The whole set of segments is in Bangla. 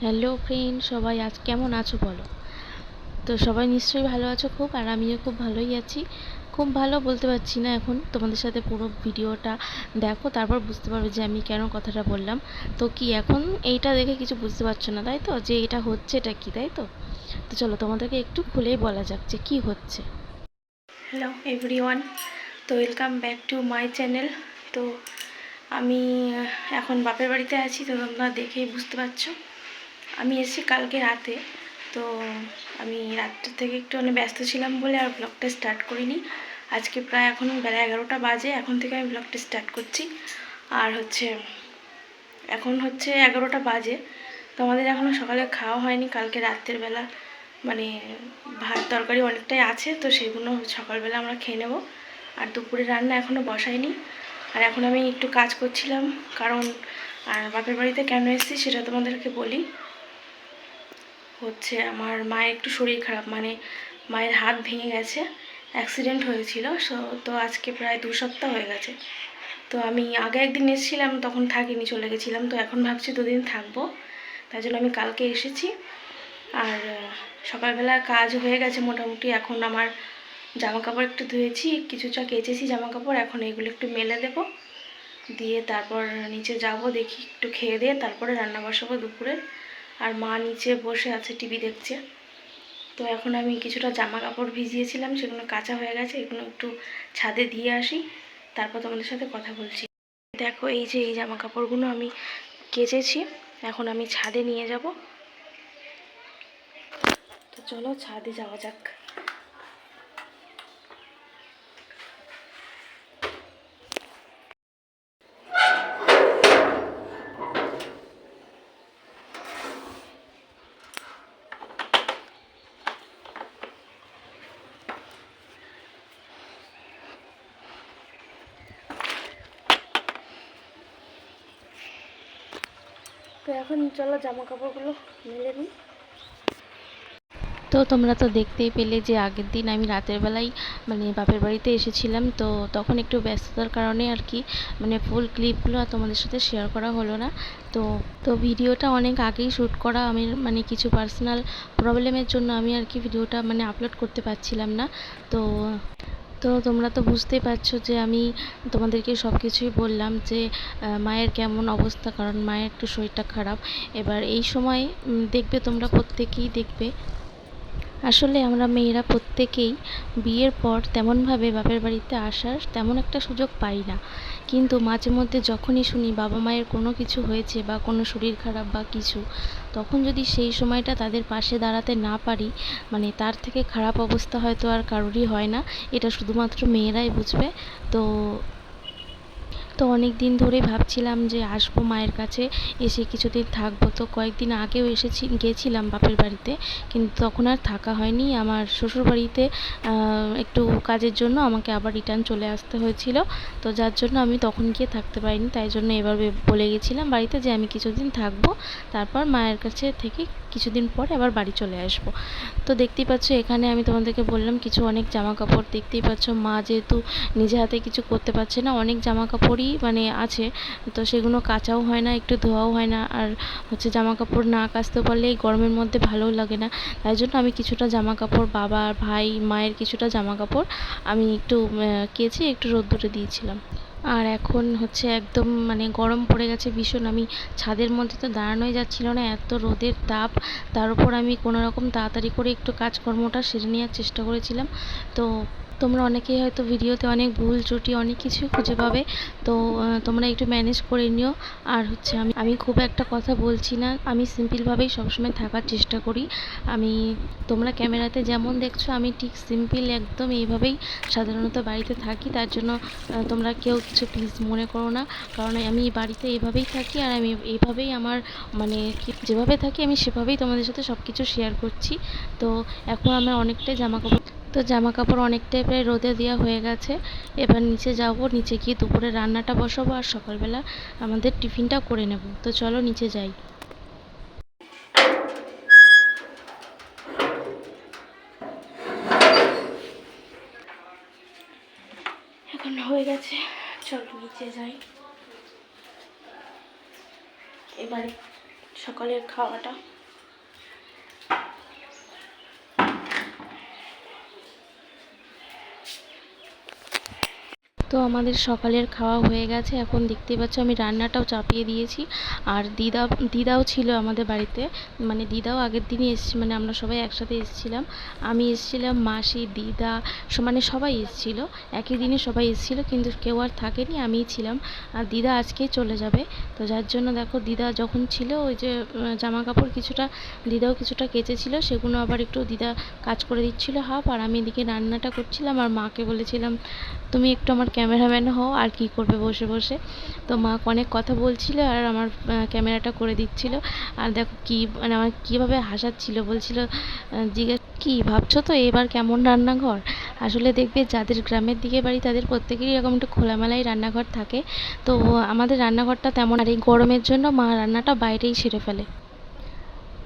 হ্যালো ফ্রেন্ড, সবাই আজ কেমন আছো বলো? তো সবাই নিশ্চয়ই ভালো আছো খুব, আর আমিও খুব ভালোই আছি। খুব ভালো বলতে পারছি না, এখন তোমাদের সাথে পুরো ভিডিওটা দেখো, তারপর বুঝতে পারবে যে আমি কেন কথাটা বললাম। তো কি এখন এইটা দেখে কিছু বুঝতে পারছো না, তাই তো? যে এটা হচ্ছে এটা কি, তাই তো? তো চলো তোমাদেরকে একটু খুলেই বলা যাক যে কী হচ্ছে। হ্যালো এভরিওয়ান, তো welcome back to my channel. তো আমি এখন বাপের বাড়িতে আছি, তো তোমরা দেখেই বুঝতে পারছো। আমি এসেছি কালকে রাতে। তো আমি রাতটা থেকে একটু ব্যস্ত ছিলাম বলে আর ব্লগটা স্টার্ট করিনি। আজকে প্রায় এখন বেলা 11টা বাজে, এখন থেকে আমি ব্লগটা স্টার্ট করছি। আর এখন 11টা বাজে। তো আমাদের এখনও সকালে খাওয়া হয়নি। কালকে রাত্রের বেলা ভাত তরকারি অনেকটাই আছে, তো সেগুলো সকালবেলা আমরা খেয়ে নেব। আর দুপুরে রান্না এখনও বসাইনি। আর এখন আমি একটু কাজ করছিলাম, কারণ আর বাপের বাড়িতে কেন এসেছি সেটা তোমাদেরকে বলি। আমার মায়ের একটু শরীর খারাপ, মায়ের হাত ভেঙে গেছে, অ্যাক্সিডেন্ট হয়েছিল। তো আজকে প্রায় 2 সপ্তাহ হয়ে গেছে। তো আমি আগে একদিন এসেছিলাম, তখন থাকিনি, চলে গেছিলাম। তো এখন ভাবছি 2 দিন থাকবো, তাই জন্য আমি কালকে এসেছি। আর সকালবেলা কাজ হয়ে গেছে মোটামুটি। এখন আমার জামা কাপড় একটু ধুয়েছি, কিছুটা কেচেছি জামা কাপড়, এখন এগুলো একটু মেলে দেবো, দিয়ে তারপর নিচে যাব, দেখি একটু খেয়ে দিয়ে তারপরে রান্না বসাবো দুপুরের। আর মা নিচে বসে আছে, টিভি দেখছে। তো এখন আমি কিছুটা জামা কাপড় ভিজিয়েছিলাম, সেগুলো কাঁচা হয়ে গেছে, এগুলো একটু ছাদে দিয়ে আসি, তারপর তোমাদের সাথে কথা বলছি। দেখো, এই যে এই জামা কাপড়গুলো আমি কেচেছি, এখন আমি ছাদে নিয়ে যাব। তো চলো ছাদে যাওয়া যাক। তো এখন চলো জামা কাপড়গুলো মেলে নিই। তো তোমরা তো দেখতেই পেলে যে আগের দিন আমি রাতের বেলায় বাপের বাড়িতে এসেছিলাম। তো তখন একটু ব্যস্ততার কারণে আর কি ফুল ক্লিপগুলো আর তোমাদের সাথে শেয়ার করা হলো না। তো তো ভিডিওটা অনেক আগেই শ্যুট করা, আমি কিছু পার্সোনাল প্রবলেমের জন্য আমি আর কি ভিডিওটা আপলোড করতে পারছিলাম না। তো তো তোমরা তো বুঝতেই পারছো যে আমি তোমাদেরকে সব কিছুই বললাম যে মায়ের কেমন অবস্থা, কারণ মায়ের একটু শরীরটা খারাপ। এবার এই সময় দেখবে, তোমরা প্রত্যেকেই দেখবে, আসলে আমরা মেয়েরা প্রত্যেকেই বিয়ের পর তেমনভাবে বাপের বাড়িতে আসার তেমন একটা সুযোগ পাই না। কিন্তু মাঝে মধ্যে যখনই শুনি বাবা মায়ের কোনো কিছু হয়েছে বা কোনো শরীর খারাপ বা কিছু, তখন যদি সেই সময়টা তাদের পাশে দাঁড়াতে না পারি, তার থেকে খারাপ অবস্থা হয়তো আর কারোরই হয় না। এটা শুধুমাত্র মেয়েরাই বুঝবে। তো তো অনেক দিন ধরেই ভাবছিলাম যে আসবো মায়ের কাছে, এসে কিছুদিন থাকবো। তো কয়েকদিন আগেও গেছিলাম বাপের বাড়িতে, কিন্তু তখন আর থাকা হয়নি। আমার শ্বশুরবাড়িতে একটু কাজের জন্য আমাকে আবার রিটার্ন চলে আসতে হয়েছিল। তো যার জন্য আমি তখন গিয়ে থাকতে পারিনি, তাই জন্য এবার বলে গেছিলাম বাড়িতে যে আমি কিছুদিন থাকবো, তারপর মায়ের কাছে থেকে কিছুদিন পরে আবার বাড়ি চলে আসবো। তো দেখতেই পাচ্ছ, এখানে আমি তোমাদেরকে বললাম কিছু অনেক জামা কাপড়, দেখতেই পাচ্ছ মা যেহেতু নিজে হাতে কিছু করতে পারছে না, অনেক জামা কাপড়ই আছে। তো সেগুলো কাচাও হয় না, একটু ধোয়াও হয় না। আর জামা কাপড় না কাচতে পারলে এই গরমের মধ্যে ভালোও লাগে না। তাই জন্য আমি কিছুটা জামা কাপড়, বাবার, ভাই, মায়ের কিছুটা জামা কাপড় আমি একটু কেচে একটু রোদ্দুরে দিয়েছিলাম। আর এখন একদম গরম পড়ে গেছে ভীষণ। আমি ছাদের মধ্যে তো দাঁড়ানোই যাচ্ছিল না, এত রোদের তাপ। তার উপর আমি কোনো রকম তাড়াতাড়ি করে একটু কাজকর্মটা সেরে নেওয়ার চেষ্টা করেছিলাম। তো তোমরা অনেকেই হয়তো ভিডিওতে অনেক ভুল ত্রুটি অনেক কিছুই খুঁজে পাবে। তো তোমরা একটু ম্যানেজ করে নিও। আর আমি খুব একটা কথা বলছি না, আমি সিম্পলভাবেই সবসময় থাকার চেষ্টা করি। আমি তোমরা ক্যামেরাতে যেমন দেখছো, আমি ঠিক সিম্পল একদম এইভাবেই সাধারণত বাড়িতে থাকি। তার জন্য তোমরা কেউ কিছু প্লিজ মনে করো না, কারণ আমি বাড়িতে এইভাবেই থাকি। আর আমি এইভাবেই আমার যেভাবে থাকি আমি সেভাবেই তোমাদের সাথে সব কিছু শেয়ার করছি। তো এখন আমার অনেকটাই জামা কাপড় অনেকটাই প্রায় রোদে দেওয়া হয়ে গেছে। এবার নিচে যাব, নিচে গিয়ে দুপুরে রান্নাটা বসাবো আর সকালবেলা আমাদের টিফিনটা করে নেব। তো চলো নিচে যাই। এখন হয়ে গেছে, চলো নিচে যাই। এবারে সকালের খাওয়াটা। তো আমাদের সকালের খাওয়া হয়ে গেছে। এখন দেখতে পাচ্ছ আমি রান্নাটাও চাপিয়ে দিয়েছি। আর দিদাও ছিল আমাদের বাড়িতে, মানে দিদাও আগের দিনই এসেছি, মানে আমরা সবাই একসাথে এসেছিলাম। আমি এসেছিলাম, মাসি, দিদা, মানে সবাই এসেছিলো একই দিনে, সবাই এসেছিলো, কিন্তু কেউ আর থাকেনি, আমিই ছিলাম। আর দিদা আজকেই চলে যাবে। তো যার জন্য দেখো দিদা যখন ছিল ওই যে জামা কাপড় কিছুটা দিদাও কিছুটা কেচেছিল, সেগুলো আবার একটু দিদা কাজ করে দিচ্ছিলো হাফ, আর আমি এদিকে রান্নাটা করছিলাম। আর মাকে বলেছিলাম তুমি একটু আমার ক্যামেরাম্যান হও, আর কি করবে বসে বসে। তো মা অনেক কথা বলছিল আর আমার ক্যামেরাটা করে দিচ্ছিল। আর দেখো কি মানে আমার কীভাবে হাসাচ্ছিল, বলছিল জিজ্ঞেস কি ভাবছো তো এবার কেমন রান্নাঘর। আসলে দেখবে যাদের গ্রামের দিকে বাড়ি তাদের প্রত্যেকেরই এরকম একটু খোলামেলাই রান্নাঘর থাকে। তো আমাদের রান্নাঘরটা তেমন, আর এই গরমের জন্য মা রান্নাটা বাইরেই সেরে ফেলে।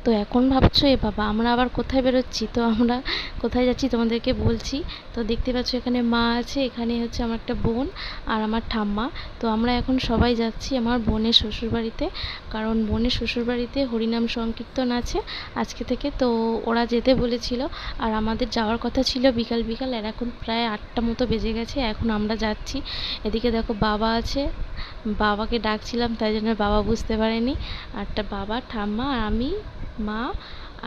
তো এখন ভাবছো এ বাবা আমরা আবার কোথায় বেরোচ্ছি, তো আমরা কোথায় যাচ্ছি তোমাদেরকে বলছি। তো দেখতে পাচ্ছ এখানে মা আছে, এখানে হচ্ছে আমার একটা বোন আর আমার ঠাম্মা। তো আমরা এখন সবাই যাচ্ছি আমার বোনের শ্বশুরবাড়িতে, কারণ বোনের শ্বশুরবাড়িতে হরিনাম সংকীর্তন আছে আজকে থেকে। তো ওরা যেতে বলেছিল, আর আমাদের যাওয়ার কথা ছিল বিকাল বিকাল, আর এখন প্রায় 8টা মতো বেজে গেছে, এখন আমরা যাচ্ছি। এদিকে দেখো বাবা আছে, বাবাকে ডাকছিলাম তাই জন্য বাবা বুঝতে পারেনি। আরটা বাবা, ঠাম্মা, আর আমি, মা,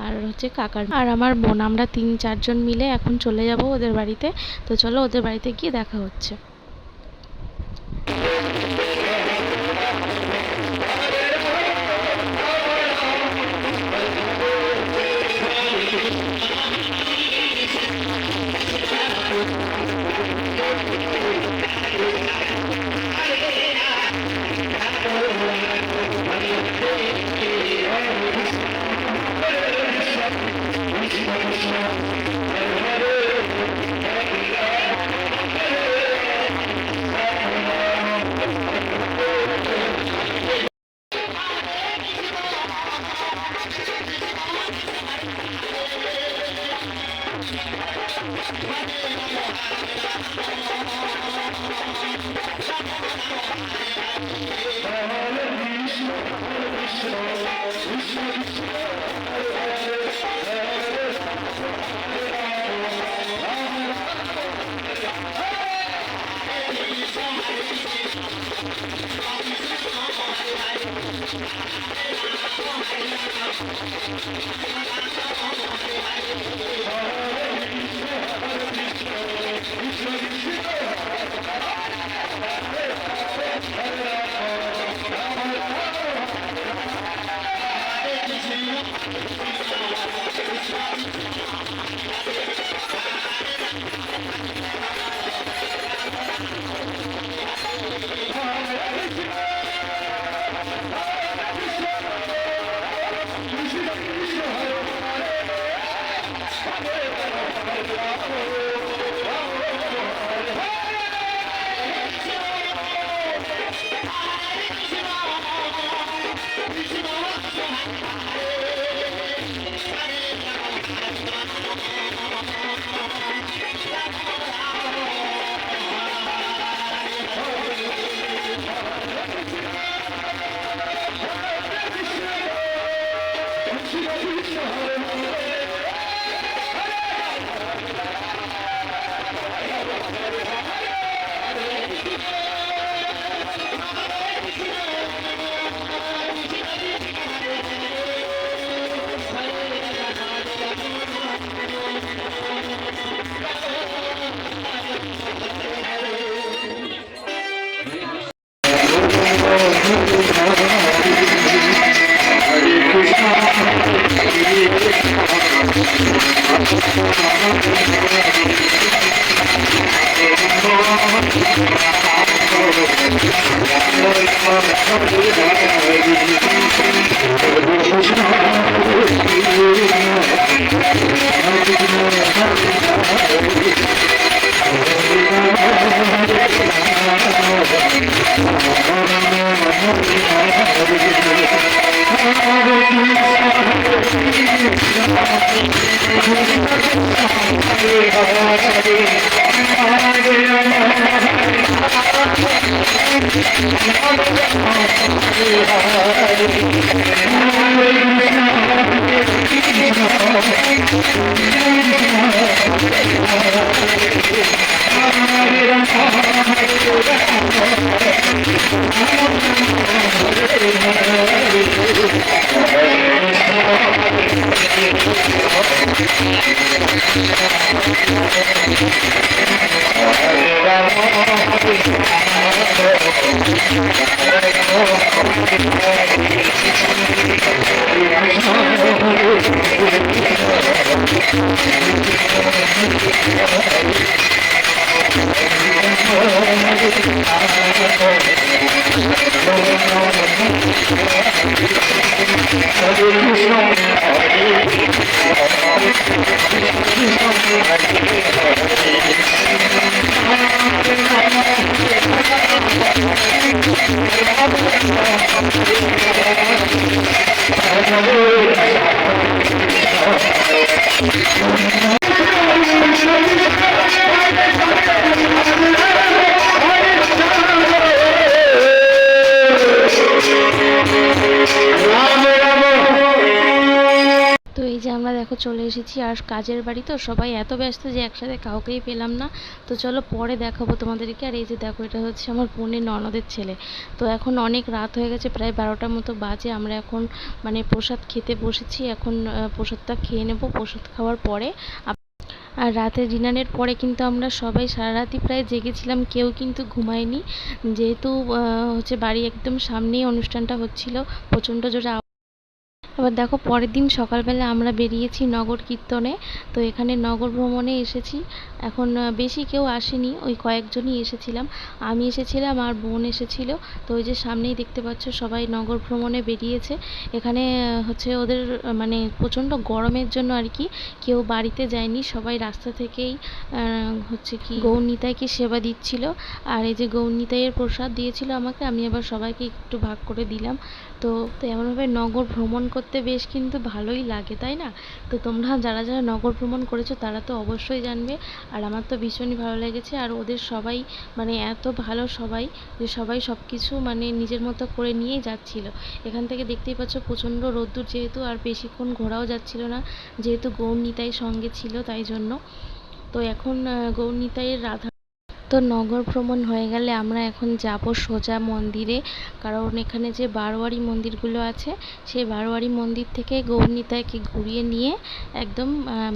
আর হচ্ছে কাকার আর আমার বোন, আমরা 3-4 জন মিলে এখন চলে যাব ওদের বাড়িতে। তো চলো ওদের বাড়িতে গিয়ে দেখা হচ্ছে। Hare তো এই যে আমরা দেখো চলে এসেছি, আর কাজের বাড়ি তো সবাই এত ব্যস্ত যে একসাথে কাউকেই পেলাম না। তো চলো পরে দেখাবো তোমাদেরকে। আর এই যে দেখো, এটা হচ্ছে আমার বোনের ননদের ছেলে। তো এখন অনেক রাত হয়ে গেছে, প্রায় 12টার মতো বাজে। আমরা এখন মানে প্রসাদ খেতে বসেছি। এখন প্রসাদটা খেয়ে নেব। প্রসাদ খাওয়ার পরে আর রাতের ডিনারের পরে কিন্তু আমরা সবাই সারা রাতই প্রায় জেগেছিলাম, কেউ কিন্তু ঘুমায়নি। যেহেতু হচ্ছে বাড়ি একদম সামনেই অনুষ্ঠানটা হচ্ছিল, প্রচণ্ড জোরে। এবার দেখো, পরের দিন সকালবেলা আমরা বেরিয়েছি নগর কীর্তনে। তো এখানে নগর ভ্রমণে এসেছি। এখন বেশি কেউ আসেনি, ওই কয়েকজনই এসেছিলাম। আমি এসেছিলাম আর বোন এসেছিল। তো ওই যে সামনেই দেখতে পাচ্ছ সবাই নগর ভ্রমণে বেরিয়েছে। এখানে হচ্ছে ওদের মানে প্রচণ্ড গরমের জন্য আর কি কেউ বাড়িতে যায়নি, সবাই রাস্তা থেকেই হচ্ছে কি গৌরনিতাইকে সেবা দিচ্ছিল। আর এই যে গৌরনিতাইয়ের প্রসাদ দিয়েছিল আমাকে, আমি আবার সবাইকে একটু ভাগ করে দিলাম। তো এমনভাবে নগর ভ্রমণ করতে বেশ কিন্তু ভালোই লাগে, তাই না? তো তোমরা যারা যারা নগর ভ্রমণ করেছো তারা তো অবশ্যই জানবে। আর আমার তো ভীষণই ভালো লেগেছে। আর ওদের সবাই মানে এত ভালো সবাই, যে সবাই সব কিছু মানে নিজের মতো করে নিয়েই যাচ্ছিল। এখান থেকে দেখতেই পাচ্ছ প্রচণ্ড রোদ্দুর যেহেতু, আর বেশিক্ষণ ঘোরাও যাচ্ছিল না, যেহেতু গৌরনিতাই সঙ্গে ছিল তাই জন্য। তো এখন গৌরনিতাইয়ের রাধা তো নগর ভ্রমণ হয়ে গেলে আমরা এখন যাব সোজা মন্দিরে। কারণ এখানে যে বারোয়ারি মন্দিরগুলো আছে, সেই বারোয়ারি মন্দির থেকে গৌরনিতাইকে ঘুরিয়ে নিয়ে একদম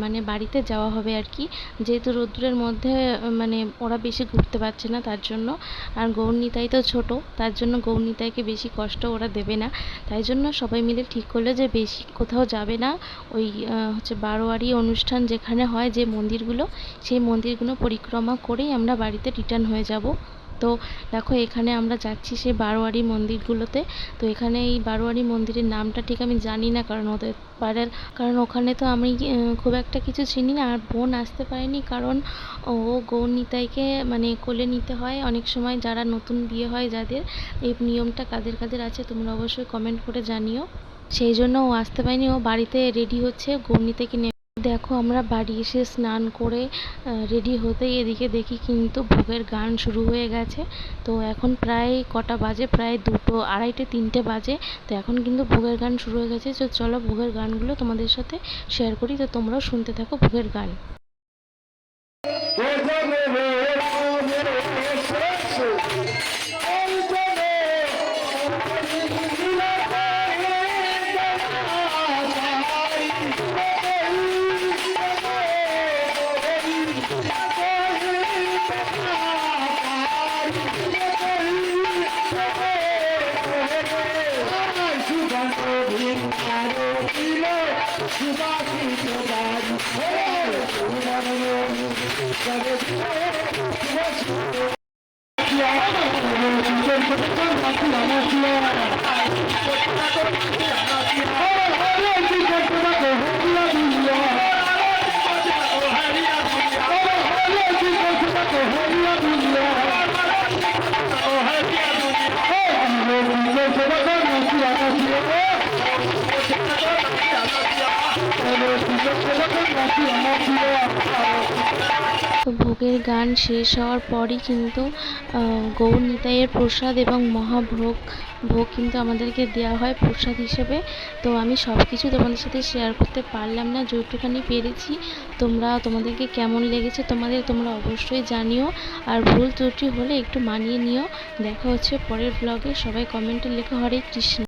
মানে বাড়িতে যাওয়া হবে আর কি। যেহেতু রোদ্দুরের মধ্যে মানে ওরা বেশি ঘুরতে পারছে না তার জন্য। আর গৌরনিতাই তো ছোট, তার জন্য গৌরনিতাইকে বেশি কষ্ট ওরা দেবে না। তাই জন্য সবাই মিলে ঠিক করলো যে বেশি কোথাও যাবে না, ওই হচ্ছে বারোয়ারি অনুষ্ঠান যেখানে হয় যে মন্দিরগুলো, সেই মন্দিরগুলো পরিক্রমা করেই আমরা বাড়িতে রিটার্ন হয়ে যাব। তো দেখো, এখানে আমরা যাচ্ছি সেই বারোয়ারি মন্দিরগুলোতে। তো এখানে এই বারোয়ারি মন্দিরের নামটা ঠিক আমি জানি না, কারণ ওদের পাড়ার, কারণ ওখানে তো আমি খুব একটা কিছু চিনি না। আর বোন আসতে পারেনি কারণ ও গৌরনিতাইকে মানে কোলে নিতে হয় অনেক সময়। যারা নতুন বিয়ে হয় যাদের, এই নিয়মটা কাদের কাদের আছে তোমরা অবশ্যই কমেন্ট করে জানিও। সেই জন্য ও আসতে পারেনি, ও বাড়িতে রেডি হচ্ছে গৌরনিতাইকে নিয়ে। দেখো, আমরা বাড়ি এসে স্নান করে রেডি হতেই এদিকে দেখি কিন্তু ভোগের গান শুরু হয়ে গেছে। তো এখন প্রায় কটা বাজে, প্রায় 2টো, 2:30, 3টে বাজে। তো এখন কিন্তু ভোগের গান শুরু হয়ে গেছে। তো চলো ভোগের গানগুলো তোমাদের সাথে শেয়ার করি। তো তোমরাও শুনতে থাকো ভোগের গান। তো ভোগের গান শেষ হওয়ার পরই কিন্তু গৌরনিতাইয়ের প্রসাদ এবং মহাভোগ কিন্তু আমাদেরকে দেওয়া হয় প্রসাদ হিসেবে। তো আমি সব কিছু তোমাদের সাথে শেয়ার করতে পারলাম না, যেটুখানি পেরেছি। তোমাদেরকে কেমন লেগেছে তোমরা অবশ্যই জানিও। আর ভুল ত্রুটি হলে একটু মানিয়ে নিও। দেখা হচ্ছে পরের ব্লগে। সবাই কমেন্টে লেখো হরে কৃষ্ণ।